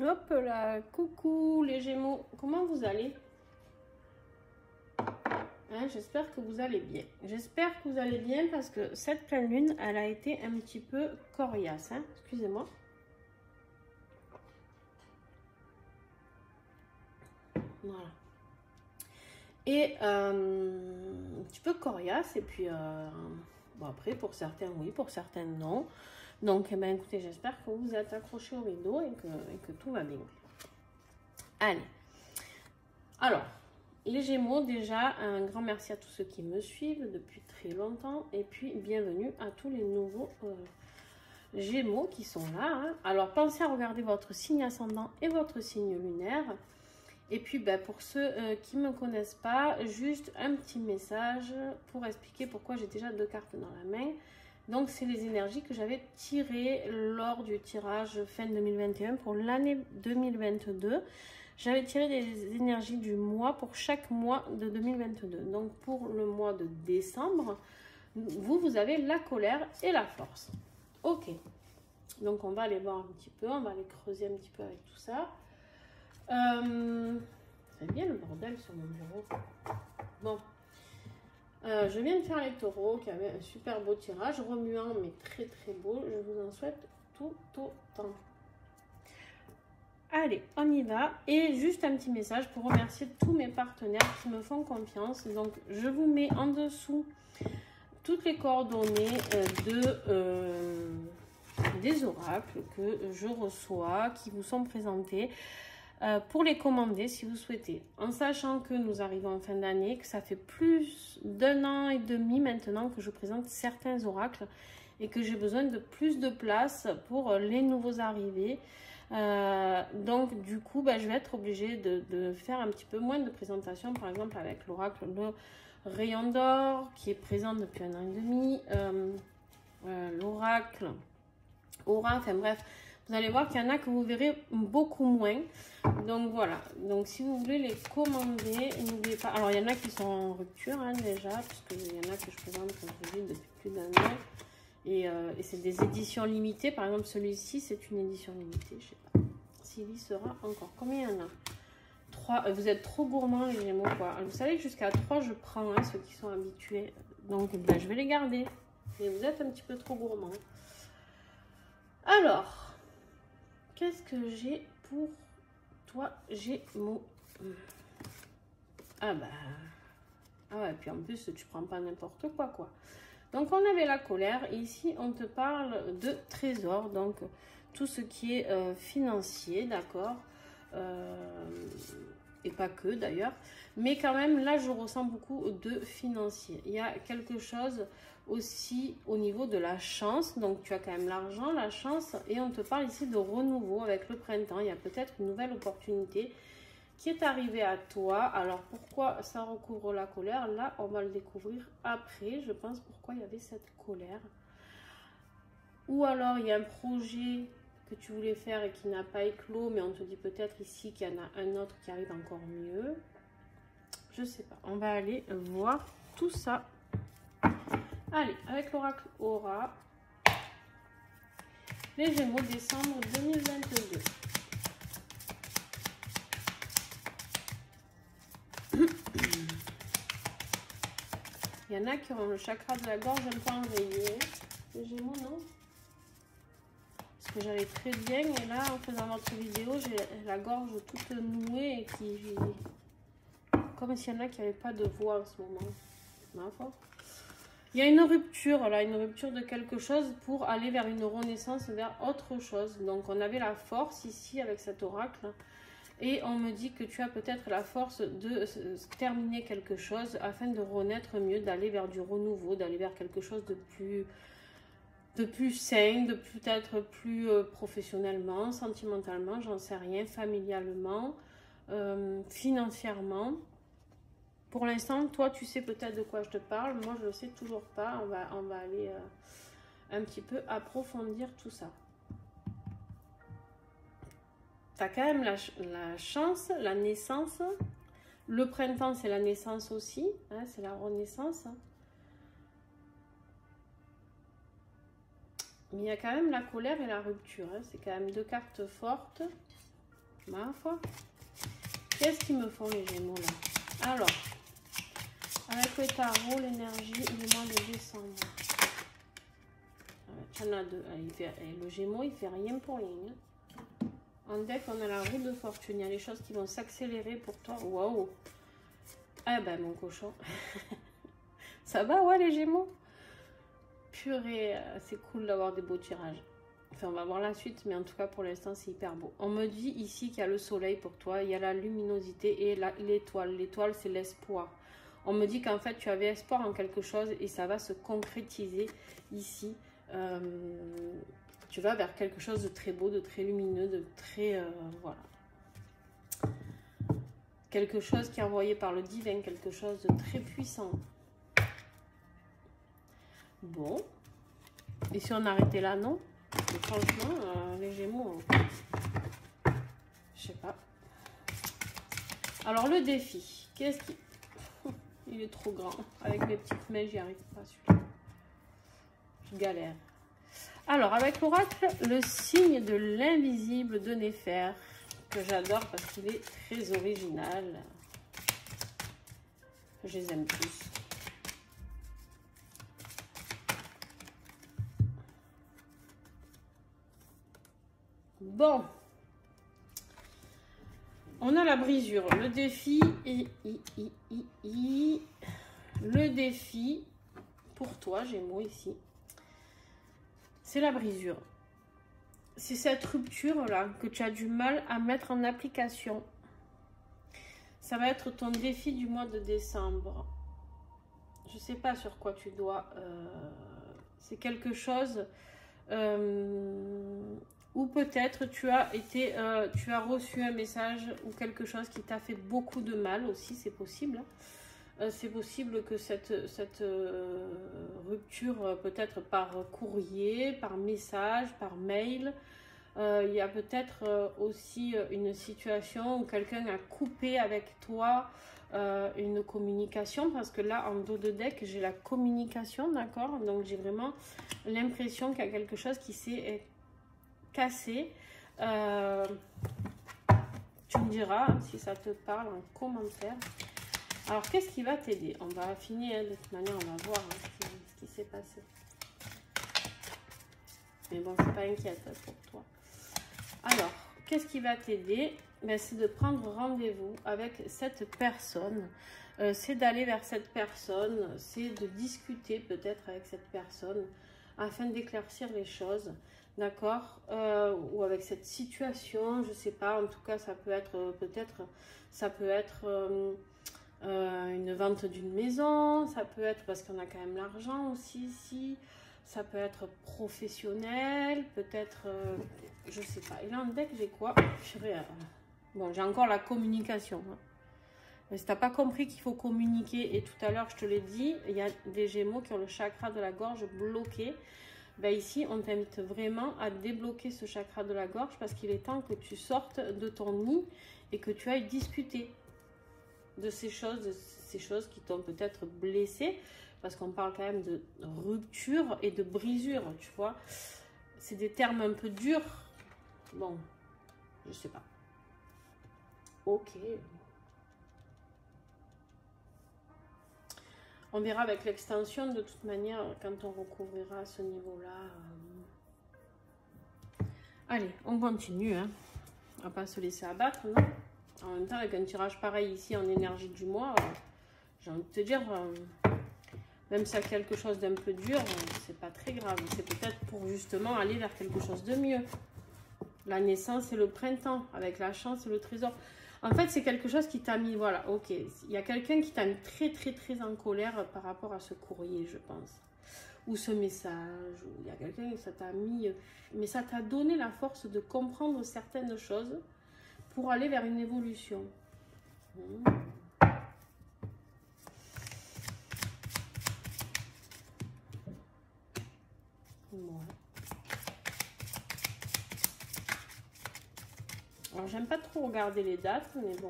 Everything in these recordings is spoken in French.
Hop là, coucou les Gémeaux, comment vous allez? Hein, j'espère que vous allez bien. J'espère que vous allez bien parce que cette pleine lune, elle a été un petit peu coriace. Hein, excusez-moi. Voilà. Et un petit peu coriace et puis bon après pour certains oui, pour certains non. Donc eh ben, écoutez, j'espère que vous êtes accrochés au rideau et que tout va bien. Allez. Alors, les Gémeaux, déjà, un grand merci à tous ceux qui me suivent depuis très longtemps. Et puis, bienvenue à tous les nouveaux Gémeaux qui sont là. Hein. Alors, pensez à regarder votre signe ascendant et votre signe lunaire. Et puis, ben, pour ceux qui ne me connaissent pas, juste un petit message pour expliquer pourquoi j'ai déjà 2 cartes dans la main. Donc, c'est les énergies que j'avais tirées lors du tirage fin 2021 pour l'année 2022. J'avais tiré des énergies du mois pour chaque mois de 2022. Donc, pour le mois de décembre, vous avez la colère et la force. Ok. Donc, on va aller voir un petit peu. On va aller creuser un petit peu avec tout ça. C'est bien le bordel sur mon bureau. Bon. Je viens de faire les taureaux qui avaient un super beau tirage. Remuant, mais très très beau. Je vous en souhaite tout autant. Allez, on y va. Et juste un petit message pour remercier tous mes partenaires qui me font confiance. Donc, je vous mets en dessous toutes les coordonnées des oracles que je reçois, qui vous sont présentés, pour les commander si vous souhaitez. En sachant que nous arrivons en fin d'année, que ça fait plus d'1 an et demi maintenant que je présente certains oracles et que j'ai besoin de plus de place pour les nouveaux arrivés. Donc du coup ben, je vais être obligée de faire un petit peu moins de présentations, par exemple avec l'oracle le rayon d'or qui est présent depuis 1 an et demi, l'oracle aura, enfin bref, vous allez voir qu'il y en a que vous verrez beaucoup moins. Donc voilà, donc si vous voulez les commander, n'oubliez pas, alors il y en a qui sont en rupture hein, déjà, puisqu'il y en a que je présente comme je dis depuis plus d'1 an. Et c'est des éditions limitées. Par exemple, celui-ci, c'est une édition limitée. Je sais pas s'il y sera encore. Combien il y en a? 3. Vous êtes trop gourmands, les Gémeaux, quoi. Vous savez que jusqu'à 3, je prends hein, ceux qui sont habitués. Donc, ben, je vais les garder. Et vous êtes un petit peu trop gourmands. Alors, qu'est-ce que j'ai pour toi, Gémeaux? Ah bah... Ah ouais, puis en plus, tu prends pas n'importe quoi, quoi. Donc, on avait la colère. Et ici, on te parle de trésor. Donc, tout ce qui est financier, d'accord, et pas que d'ailleurs. Mais quand même, là, je ressens beaucoup de financier. Il y a quelque chose aussi au niveau de la chance. Donc, tu as quand même l'argent, la chance. Et on te parle ici de renouveau avec le printemps. Il y a peut-être une nouvelle opportunité qui est arrivé à toi. Alors, pourquoi ça recouvre la colère? Là, on va le découvrir après. Je pense pourquoi il y avait cette colère. Ou alors, il y a un projet que tu voulais faire et qui n'a pas éclos, mais on te dit peut-être ici qu'il y en a un autre qui arrive encore mieux. Je sais pas. On va aller voir tout ça. Allez, avec l'oracle Aura, les Gémeaux, décembre 2022. Il y en a qui ont le chakra de la gorge un peu enrayé. Les Gémeaux, non? Parce que j'allais très bien et là, en faisant votre vidéo, j'ai la gorge toute nouée et qui... Comme s'il y en a qui n'avaient pas de voix en ce moment. Ma foi. Il y a une rupture, là, une rupture de quelque chose pour aller vers une renaissance, vers autre chose. Donc, on avait la force ici avec cet oracle. Et on me dit que tu as peut-être la force de terminer quelque chose afin de renaître mieux, d'aller vers du renouveau, d'aller vers quelque chose de plus sain, de peut-être plus professionnellement, sentimentalement, j'en sais rien, familialement, financièrement. Pour l'instant, toi, tu sais peut-être de quoi je te parle. Moi, je ne le sais toujours pas. On va aller un petit peu approfondir tout ça. Tu as quand même la chance, la naissance. Le printemps, c'est la naissance aussi. Hein, c'est la renaissance. Mais il y a quand même la colère et la rupture. Hein. C'est quand même 2 cartes fortes. Ma foi. Qu'est-ce qu'ils me font les Gémeaux là? Alors, avec le tarot, l'énergie du mois de décembre. Il y en a deux. Le Gémeaux, il fait rien pour rien. En deck, on a la roue de fortune. Il y a les choses qui vont s'accélérer pour toi. Waouh! Ah ben, mon cochon. Ça va, ouais, les Gémeaux? Purée, c'est cool d'avoir des beaux tirages. Enfin, on va voir la suite, mais en tout cas, pour l'instant, c'est hyper beau. On me dit ici qu'il y a le soleil pour toi, il y a la luminosité et l'étoile. L'étoile, c'est l'espoir. On me dit qu'en fait, tu avais espoir en quelque chose et ça va se concrétiser ici. Tu vas vers quelque chose de très beau, de très lumineux, de très... voilà. Quelque chose qui est envoyé par le divin, quelque chose de très puissant. Bon. Et si on arrêtait là, non? Et franchement, les Gémeaux, je sais pas. Alors, le défi, qu'est-ce qui... Il est trop grand. Avec mes petites mains, j'y arrive pas, celui-là. Je galère. Alors, avec l'oracle, le signe de l'invisible de Néfer, que j'adore parce qu'il est très original. Je les aime tous. Bon. On a la brisure. Le défi... Le défi pour toi, Gémeaux, ici, c'est la brisure. C'est cette rupture-là que tu as du mal à mettre en application. Ça va être ton défi du mois de décembre. Je ne sais pas sur quoi tu dois... c'est quelque chose... ou peut-être tu as reçu un message ou quelque chose qui t'a fait beaucoup de mal aussi, c'est possible. C'est possible que cette rupture, peut-être par courrier, par message, par mail, il y a peut-être aussi une situation où quelqu'un a coupé avec toi une communication, parce que là, en dos de deck, j'ai la communication, d'accord? Donc, j'ai vraiment l'impression qu'il y a quelque chose qui s'est cassé. Tu me diras si ça te parle en commentaire. Alors, qu'est-ce qui va t'aider? On va affiner, hein, de toute manière, on va voir ce qui s'est passé. Mais bon, c'est pas inquiète pour toi. Alors, qu'est-ce qui va t'aider? Ben, c'est de prendre rendez-vous avec cette personne. C'est d'aller vers cette personne. C'est de discuter peut-être avec cette personne afin d'éclaircir les choses. D'accord, ou avec cette situation, je sais pas, en tout cas ça peut être peut-être, ça peut être une vente d'une maison, ça peut être parce qu'on a quand même l'argent aussi ici, ça peut être professionnel, peut-être, je sais pas. Et là en deck j'ai quoi? Bon, j'ai encore la communication, hein. Mais si t'as pas compris qu'il faut communiquer, et tout à l'heure je te l'ai dit, il y a des Gémeaux qui ont le chakra de la gorge bloqué. Ben ici, on t'invite vraiment à débloquer ce chakra de la gorge parce qu'il est temps que tu sortes de ton nid et que tu ailles discuter de ces choses qui t'ont peut-être blessé, parce qu'on parle quand même de rupture et de brisure, tu vois. C'est des termes un peu durs. Bon, je sais pas. Ok. On verra avec l'extension, de toute manière, quand on recouvrira ce niveau-là. Allez, on continue, hein. On va pas se laisser abattre, non? En même temps, avec un tirage pareil ici en énergie du mois, j'ai envie de te dire, même si y a quelque chose d'un peu dur, c'est pas très grave. C'est peut-être pour justement aller vers quelque chose de mieux. La naissance et le printemps, avec la chance et le trésor. En fait, c'est quelque chose qui t'a mis, voilà, ok. Il y a quelqu'un qui t'a mis très en colère par rapport à ce courrier, je pense. Ou ce message, ou il y a quelqu'un qui ça t'a mis... Mais ça t'a donné la force de comprendre certaines choses pour aller vers une évolution. Voilà. Alors, j'aime pas trop regarder les dates, mais bon.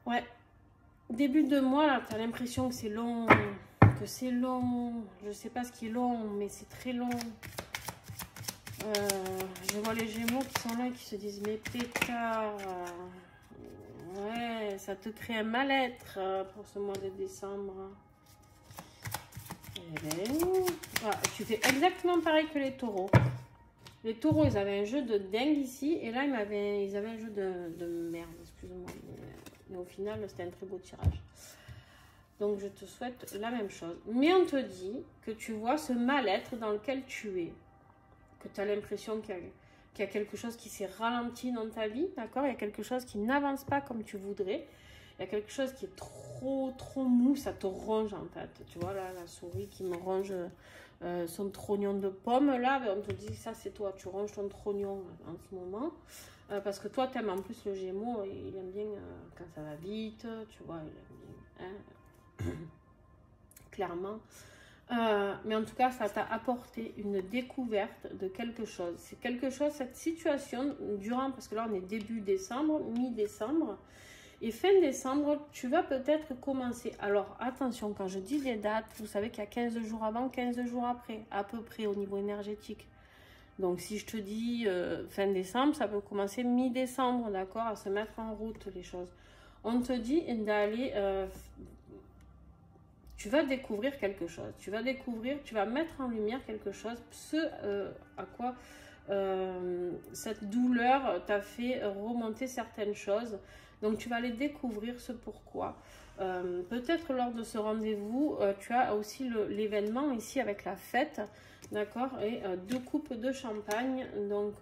Ouais. Début de mois, là, tu as l'impression que c'est long. Je sais pas ce qui est long, mais c'est très long. je vois les Gémeaux qui sont là et qui se disent, mais pétard, ouais, ça te crée un mal-être pour ce mois de décembre. Eh ben, voilà, tu fais exactement pareil que les taureaux. Les taureaux, ils avaient un jeu de dingue ici, et là, ils avaient un jeu de merde, excuse-moi. Mais au final, c'était un très beau tirage. Donc, je te souhaite la même chose. Mais on te dit que tu vois ce mal-être dans lequel tu es, que tu as l'impression qu'il y a quelque chose qui s'est ralenti dans ta vie, d'accord? Il y a quelque chose qui n'avance pas comme tu voudrais. Il y a quelque chose qui est trop mou, ça te ronge en fait. Tu vois, là, la souris qui me ronge son trognon de pomme, là, ben, on te dit, ça c'est toi, tu ronges ton trognon en ce moment. Parce que toi, tu aimes en plus le Gémeaux, il aime bien quand ça va vite, tu vois, il aime bien, hein, clairement. Mais en tout cas, ça t'a apporté une découverte de quelque chose. C'est quelque chose, cette situation, durant, parce que là, on est début décembre, mi-décembre, et fin décembre, tu vas peut-être commencer. Alors, attention, quand je dis des dates, vous savez qu'il y a 15 jours avant, 15 jours après, à peu près au niveau énergétique. Donc, si je te dis fin décembre, ça peut commencer mi-décembre, d'accord, à se mettre en route, les choses. On te dit d'aller... tu vas découvrir quelque chose. Tu vas découvrir, tu vas mettre en lumière quelque chose, ce à quoi cette douleur t'a fait remonter certaines choses. Donc, tu vas aller découvrir ce pourquoi. Peut-être lors de ce rendez-vous, tu as aussi l'événement ici avec la fête, d'accord, et 2 coupes de champagne. Donc,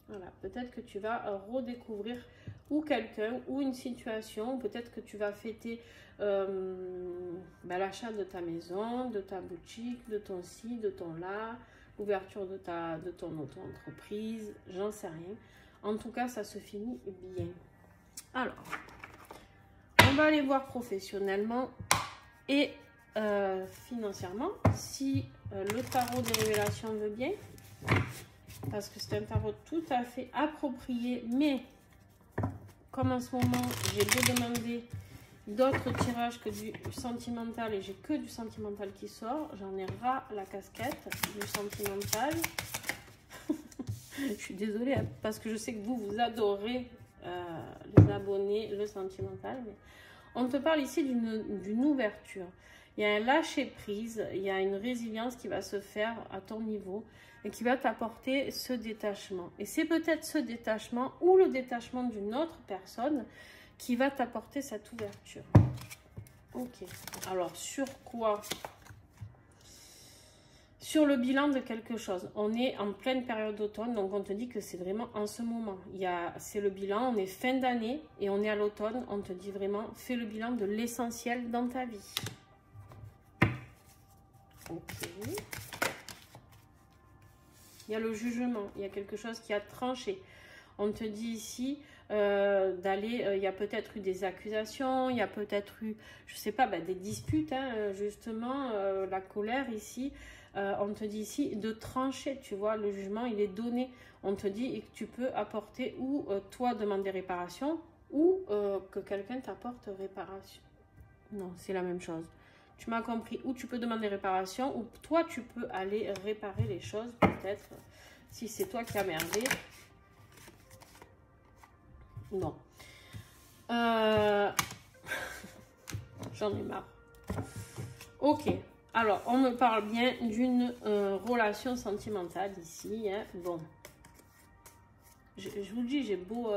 voilà, peut-être que tu vas redécouvrir ou quelqu'un ou une situation. Peut-être que tu vas fêter l'achat de ta maison, de ta boutique, de ton ci, de ton là, l'ouverture de ton auto-entreprise, j'en sais rien. En tout cas, ça se finit bien. Alors, on va aller voir professionnellement et financièrement, si le tarot des révélations veut bien, parce que c'est un tarot tout à fait approprié, mais comme en ce moment, j'ai beau demander d'autres tirages que du sentimental et j'ai que du sentimental qui sort, j'en ai ras la casquette du sentimental. Je suis désolée hein, parce que je sais que vous adorez les abonnés, le sentimental, mais on te parle ici d'une ouverture. Il y a un lâcher prise, il y a une résilience qui va se faire à ton niveau et qui va t'apporter ce détachement. Et c'est peut-être ce détachement ou le détachement d'une autre personne qui va t'apporter cette ouverture. Ok. Alors, sur quoi? Sur le bilan de quelque chose. On est en pleine période d'automne, donc on te dit que c'est vraiment en ce moment. C'est le bilan, on est fin d'année et on est à l'automne. On te dit vraiment, fais le bilan de l'essentiel dans ta vie. Ok. Il y a le jugement, il y a quelque chose qui a tranché. On te dit ici d'aller, il y a peut-être eu des accusations, il y a peut-être eu, je sais pas, des disputes, hein, justement, la colère ici. On te dit ici de trancher, tu vois, le jugement, il est donné. On te dit que tu peux apporter ou toi demander réparation ou que quelqu'un t'apporte réparation. Non, c'est la même chose. Tu m'as compris, ou tu peux demander réparation, ou toi tu peux aller réparer les choses, peut-être, si c'est toi qui as merdé. Non. J'en ai marre. Ok. Alors, on me parle bien d'une relation sentimentale ici. Hein. Bon. Je vous le dis, j'ai beau...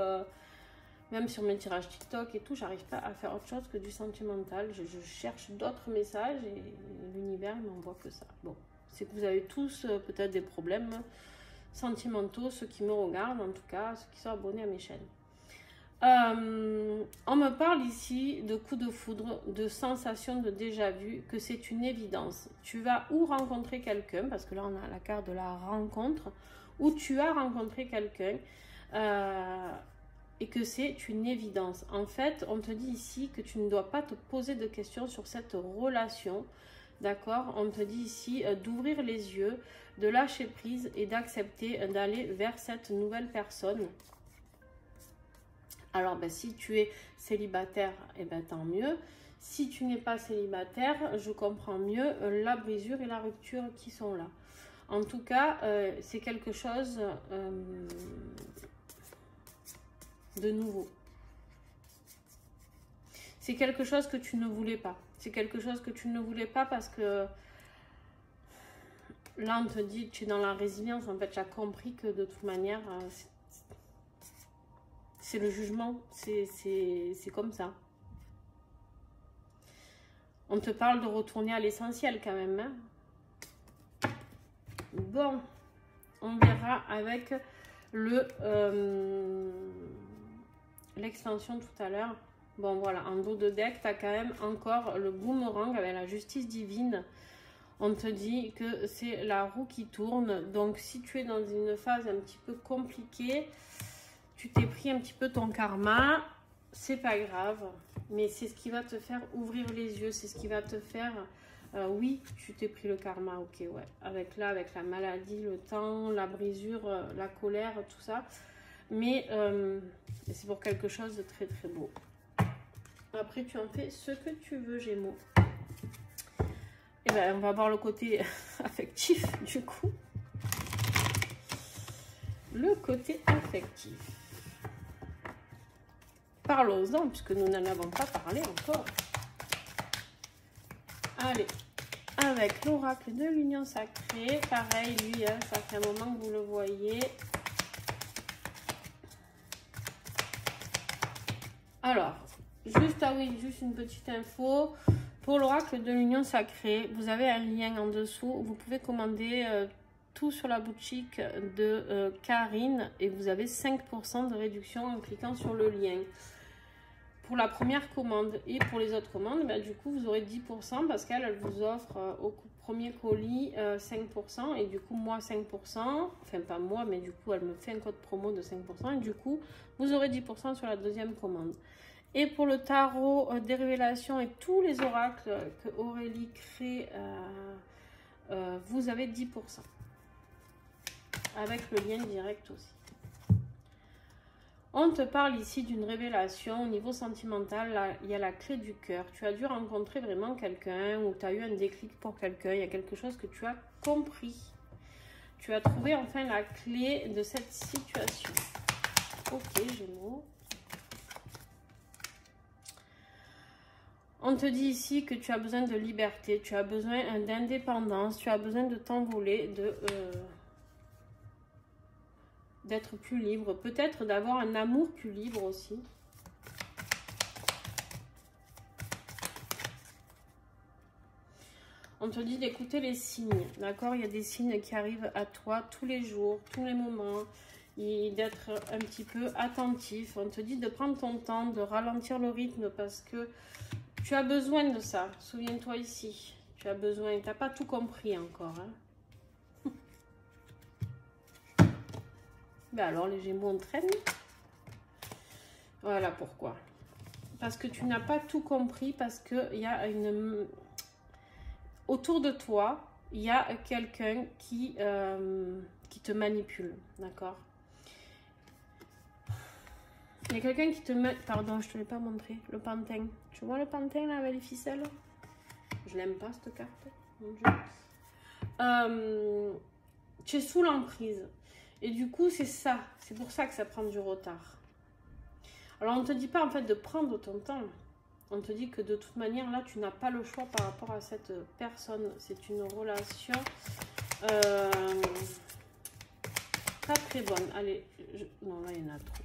même sur mes tirages TikTok et tout, j'arrive pas à faire autre chose que du sentimental. Je cherche d'autres messages et l'univers m'envoie que ça. Bon, c'est que vous avez tous peut-être des problèmes sentimentaux, ceux qui me regardent en tout cas, ceux qui sont abonnés à mes chaînes. On me parle ici de coup de foudre, de sensation de déjà-vu, que c'est une évidence. Tu vas ou rencontrer quelqu'un, parce que là on a la carte de la rencontre, ou tu as rencontré quelqu'un et que c'est une évidence. En fait, on te dit ici que tu ne dois pas te poser de questions sur cette relation. D'accord? On te dit ici d'ouvrir les yeux, de lâcher prise et d'accepter d'aller vers cette nouvelle personne. Alors, si tu es célibataire, eh ben, tant mieux. Si tu n'es pas célibataire, je comprends mieux la brisure et la rupture qui sont là. En tout cas, c'est quelque chose de nouveau. C'est quelque chose que tu ne voulais pas. C'est quelque chose que tu ne voulais pas parce que là, on te dit que tu es dans la résilience. En fait, tu as compris que de toute manière, c'est le jugement. C'est comme ça. On te parle de retourner à l'essentiel quand même. Hein. Bon, on verra avec l'extension tout à l'heure. Bon, voilà, en dos de deck, tu as quand même encore le boomerang avec la justice divine. On te dit que c'est la roue qui tourne. Donc, si tu es dans une phase un petit peu compliquée, tu t'es pris un petit peu ton karma, c'est pas grave. Mais c'est ce qui va te faire ouvrir les yeux. C'est ce qui va te faire... oui, tu t'es pris le karma, ok, ouais. Avec la maladie, le temps, la brisure, la colère, tout ça. Mais c'est pour quelque chose de très, très beau. Après, tu en fais ce que tu veux, Gémeaux. Et ben, on va voir le côté affectif, du coup. Le côté affectif. Parlons-en, puisque nous n'en avons pas parlé encore. Allez, avec l'oracle de l'union sacrée. Pareil, lui, hein, ça fait un moment que vous le voyez. Alors... juste une petite info. Pour l'oracle de l'union sacrée, vous avez un lien en dessous. Vous pouvez commander tout sur la boutique de Karine et vous avez 5% de réduction en cliquant sur le lien. Pour la première commande et pour les autres commandes, ben, du coup, vous aurez 10% parce qu'elle vous offre au premier colis 5% et du coup, moi 5%. Enfin, pas moi, mais du coup, elle me fait un code promo de 5% et du coup, vous aurez 10% sur la deuxième commande. Et pour le tarot des révélations et tous les oracles que Aurélie crée, vous avez 10%. Avec le lien direct aussi. On te parle ici d'une révélation au niveau sentimental. Là, il y a la clé du cœur. Tu as dû rencontrer vraiment quelqu'un ou tu as eu un déclic pour quelqu'un. Il y a quelque chose que tu as compris. Tu as trouvé enfin la clé de cette situation. Ok, Gémeaux. On te dit ici que tu as besoin de liberté, tu as besoin d'indépendance, tu as besoin de t'envoler, d'être plus libre, peut-être d'avoir un amour plus libre aussi. On te dit d'écouter les signes, d'accord? Il y a des signes qui arrivent à toi tous les jours, tous les moments, et d'être un petit peu attentif. On te dit de prendre ton temps, de ralentir le rythme parce que tu as besoin de ça. Souviens-toi ici, tu as besoin, tu n'as pas tout compris encore. Hein? Ben alors les Gémeaux entraînent. Voilà pourquoi. Parce que tu n'as pas tout compris, parce qu'il y a une... Autour de toi, il y a quelqu'un qui te manipule, d'accord? Il y a quelqu'un qui te met... Pardon, je ne te l'ai pas montré. Le pantin. Tu vois le pantin là avec les ficelles? Je l'aime pas cette carte. Mon Dieu. Tu es sous l'emprise. Et du coup, c'est ça. C'est pour ça que ça prend du retard. Alors, on ne te dit pas en fait de prendre ton temps. On te dit que de toute manière, là, tu n'as pas le choix par rapport à cette personne. C'est une relation pas très bonne. Allez, non, là, il y en a trop.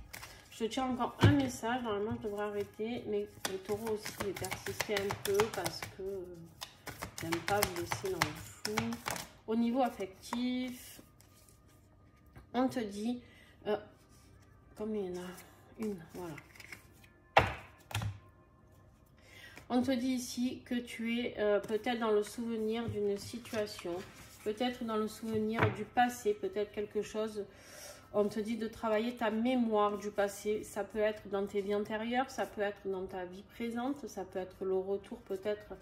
Je tiens encore un message. Normalement, je devrais arrêter. Mais le taureau aussi est persisté un peu parce que j'aime pas vous laisser dans le flou. Au niveau affectif, on te dit... combien il y en a? Une, voilà. On te dit ici que tu es peut-être dans le souvenir d'une situation, peut-être dans le souvenir du passé, peut-être quelque chose. On te dit de travailler ta mémoire du passé. Ça peut être dans tes vies antérieures, ça peut être dans ta vie présente, ça peut être le retour peut-être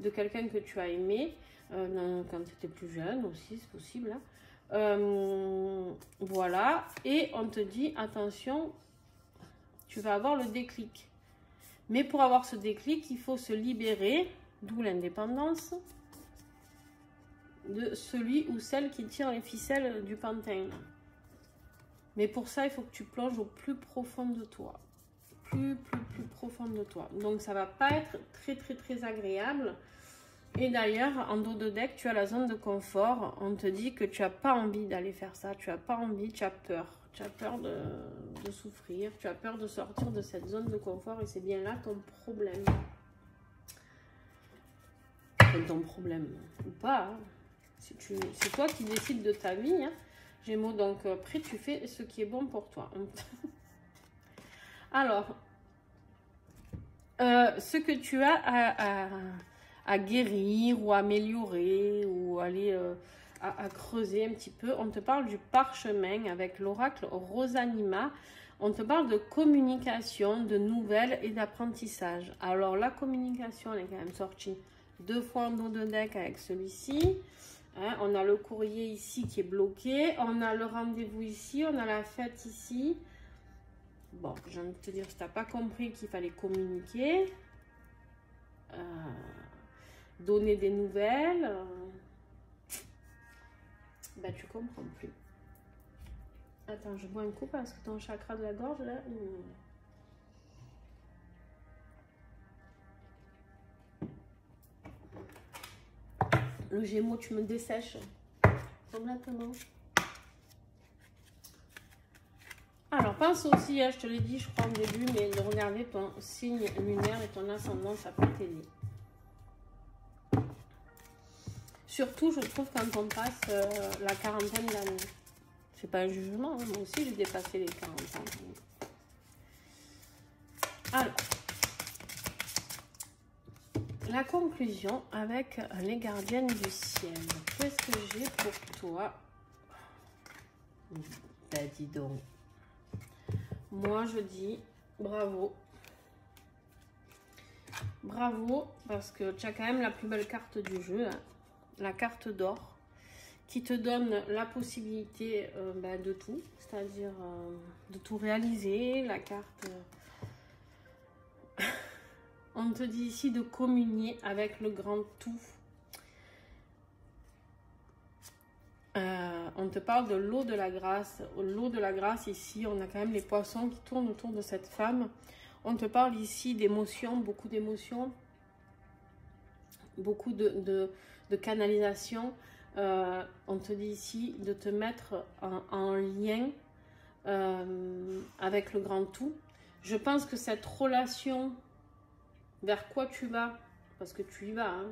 de quelqu'un que tu as aimé quand tu étais plus jeune aussi, c'est possible. Hein. Voilà. Et on te dit, attention, tu vas avoir le déclic. Mais pour avoir ce déclic, il faut se libérer, d'où l'indépendance. de celui ou celle qui tire les ficelles du pantin. Mais pour ça, il faut que tu plonges au plus profond de toi. Plus profond de toi. Donc, ça va pas être très agréable. Et d'ailleurs, en dos de deck, tu as la zone de confort. On te dit que tu n'as pas envie d'aller faire ça. Tu n'as pas envie, tu as peur. Tu as peur de souffrir. Tu as peur de sortir de cette zone de confort. Et c'est bien là ton problème. Ton problème. Ou pas. Hein. C'est toi qui décides de ta vie. Hein. Gémeaux, donc après, tu fais ce qui est bon pour toi. Alors, ce que tu as à guérir ou améliorer ou aller à creuser un petit peu. On te parle du parchemin avec l'oracle Rosanima. On te parle de communication, de nouvelles et d'apprentissage. Alors la communication, elle est quand même sortie 2 fois en dos de deck avec celui-ci. Hein, on a le courrier ici qui est bloqué. On a le rendez-vous ici. On a la fête ici. Bon, j'ai envie de te dire, si tu n'as pas compris qu'il fallait communiquer. Donner des nouvelles, ben tu comprends plus. Attends, je bois un coup parce que ton chakra de la gorge là. Le Gémeaux, tu me dessèches complètement. Alors, pense aussi, hein, je te l'ai dit, je crois au début, mais de regarder ton signe lunaire et ton ascendant, ça peut t'aider. Surtout, je trouve, quand on passe la quarantaine d'années. C'est pas un jugement, hein. Moi aussi, j'ai dépassé les 40 ans. Alors, la conclusion avec les gardiennes du ciel. Qu'est-ce que j'ai pour toi? Ben, dis donc. Moi, je dis bravo. Bravo, parce que tu as quand même la plus belle carte du jeu, hein. La carte d'or, qui te donne la possibilité de tout, c'est-à-dire de tout réaliser. La carte, on te dit ici de communier avec le grand tout. On te parle de l'eau de la grâce. L'eau de la grâce, ici, on a quand même les poissons qui tournent autour de cette femme. On te parle ici d'émotions, beaucoup d'émotions, beaucoup de canalisation. On te dit ici de te mettre en lien avec le grand tout. Je pense que cette relation, vers quoi tu vas, parce que tu y vas, hein.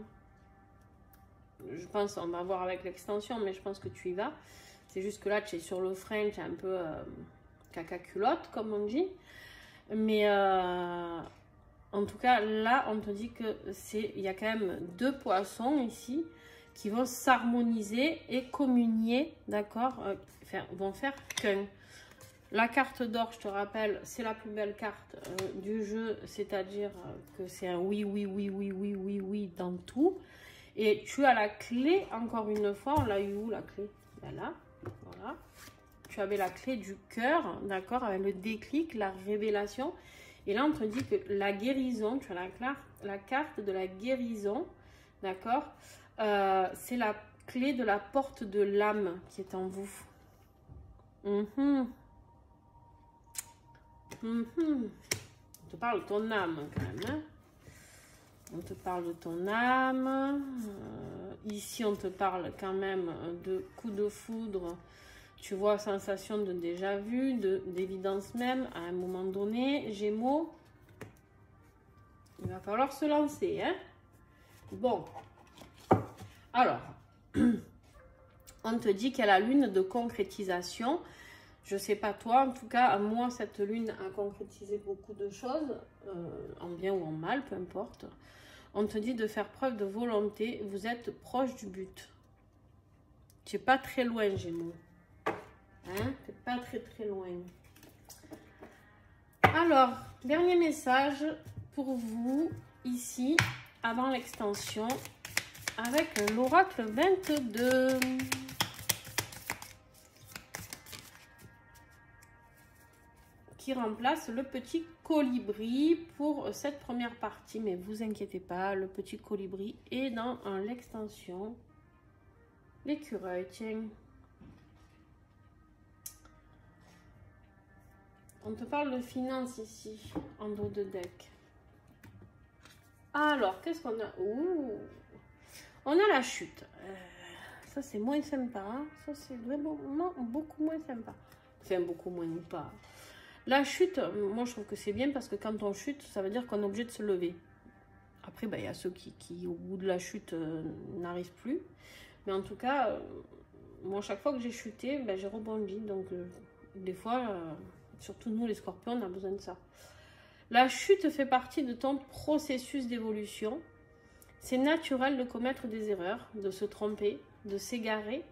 Je pense, on va voir avec l'extension, mais je pense que tu y vas. C'est juste que là, tu es sur le frein, tu es un peu caca culotte, comme on dit. Mais en tout cas, là, on te dit que il y a quand même 2 poissons ici qui vont s'harmoniser et communier, d'accord, vont faire qu'un. La carte d'or, je te rappelle, c'est la plus belle carte du jeu, c'est-à-dire que c'est un oui, oui, oui, oui, oui, oui, oui dans tout. Et tu as la clé, encore une fois, on l'a eu où la clé? Ben là, voilà. Tu avais la clé du cœur, d'accord, avec le déclic, la révélation. Et là, on te dit que la guérison, tu as la carte de la guérison, d'accord, c'est la clé de la porte de l'âme qui est en vous. On te parle de ton âme quand même, hein. On te parle de ton âme. Ici, on te parle quand même de coup de foudre. Tu vois, sensation de déjà vu, d'évidence même, à un moment donné. Gémeaux, il va falloir se lancer, hein. Bon. Alors, on te dit qu'il y a la lune de concrétisation. Je sais pas toi, en tout cas, moi, cette lune a concrétisé beaucoup de choses, en bien ou en mal, peu importe. On te dit de faire preuve de volonté, vous êtes proche du but. Tu n'es pas très loin, Gémeaux. Hein? Tu n'es pas très loin. Alors, dernier message pour vous, ici, avant l'extension, avec l'oracle 22. Qui remplace le petit colibri pour cette première partie. Mais vous inquiétez pas, le petit colibri est dans l'extension. L'écureuil, tiens. On te parle de finances ici, en dos de deck. Alors, qu'est-ce qu'on a? Ouh, on a la chute. Ça, c'est moins sympa. Hein. Ça, c'est vraiment beaucoup moins sympa. Enfin, beaucoup moins ou pas. La chute, moi, je trouve que c'est bien parce que quand on chute, ça veut dire qu'on est obligé de se lever. Après, il y a ceux qui, au bout de la chute, n'arrivent plus. Mais en tout cas, moi, chaque fois que j'ai chuté, j'ai rebondi. Donc, des fois, surtout nous, les scorpions, on a besoin de ça. La chute fait partie de ton processus d'évolution. C'est naturel de commettre des erreurs, de se tromper, de s'égarer.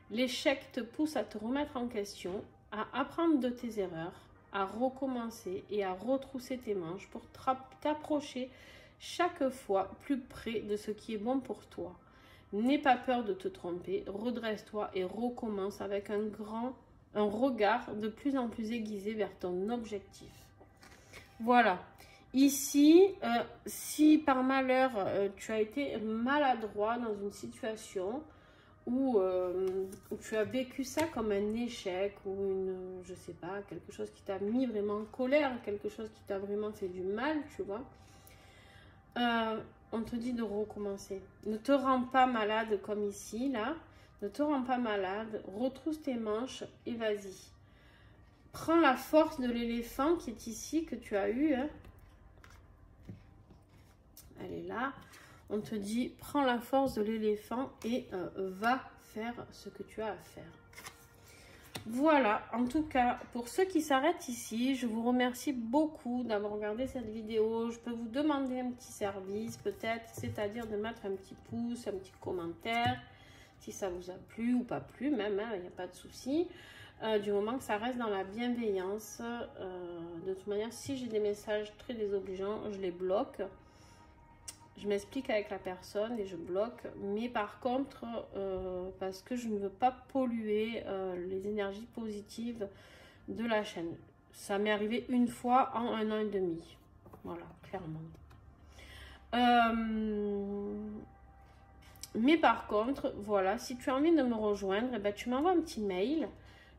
L'échec te pousse à te remettre en question, à apprendre de tes erreurs, à recommencer et à retrousser tes manches pour t'approcher chaque fois plus près de ce qui est bon pour toi. N'aie pas peur de te tromper, redresse-toi et recommence avec un regard de plus en plus aiguisé vers ton objectif. Voilà. Ici, si par malheur tu as été maladroit dans une situation où tu as vécu ça comme un échec ou je sais pas, quelque chose qui t'a mis vraiment en colère, quelque chose qui t'a vraiment fait du mal, tu vois, on te dit de recommencer. Ne te rends pas malade comme ici, là. Ne te rends pas malade. Retrousse tes manches et vas-y. Prends la force de l'éléphant qui est ici, que tu as eu. Hein. Elle est là. On te dit, prends la force de l'éléphant et va faire ce que tu as à faire. Voilà, en tout cas, pour ceux qui s'arrêtent ici, je vous remercie beaucoup d'avoir regardé cette vidéo. Je peux vous demander un petit service, peut-être, c'est-à-dire de mettre un petit pouce, un petit commentaire, si ça vous a plu ou pas plu, même, il n'y a pas de souci. Du moment que ça reste dans la bienveillance. De toute manière, si j'ai des messages très désobligeants, je les bloque. Je m'explique avec la personne et je bloque. Mais par contre, parce que je ne veux pas polluer les énergies positives de la chaîne. Ça m'est arrivé une fois en 1 an et demi. Voilà, clairement. Mais par contre, voilà, si tu as envie de me rejoindre, eh ben, tu m'envoies un petit mail.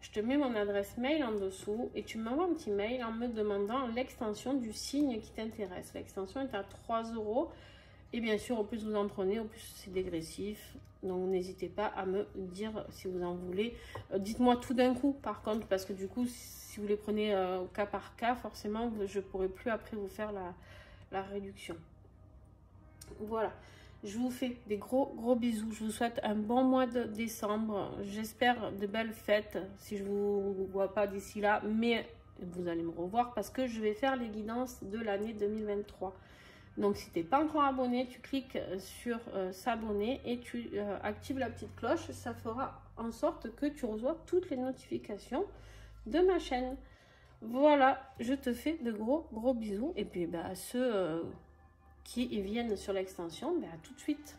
Je te mets mon adresse mail en dessous et tu m'envoies un petit mail en me demandant l'extension du signe qui t'intéresse. L'extension est à 3 €. Et bien sûr, au plus vous en prenez, au plus c'est dégressif. Donc, n'hésitez pas à me dire si vous en voulez. Dites-moi tout d'un coup, par contre, parce que du coup, si vous les prenez au cas par cas, forcément, je ne pourrai plus après vous faire la réduction. Voilà. Je vous fais des gros bisous. Je vous souhaite un bon mois de décembre. J'espère de belles fêtes si je ne vous vois pas d'ici là. Mais vous allez me revoir parce que je vais faire les guidances de l'année 2023. Donc, si tu n'es pas encore abonné, tu cliques sur s'abonner et tu actives la petite cloche. Ça fera en sorte que tu reçois toutes les notifications de ma chaîne. Voilà, je te fais de gros bisous. Et puis, à ceux qui viennent sur l'extension, à tout de suite.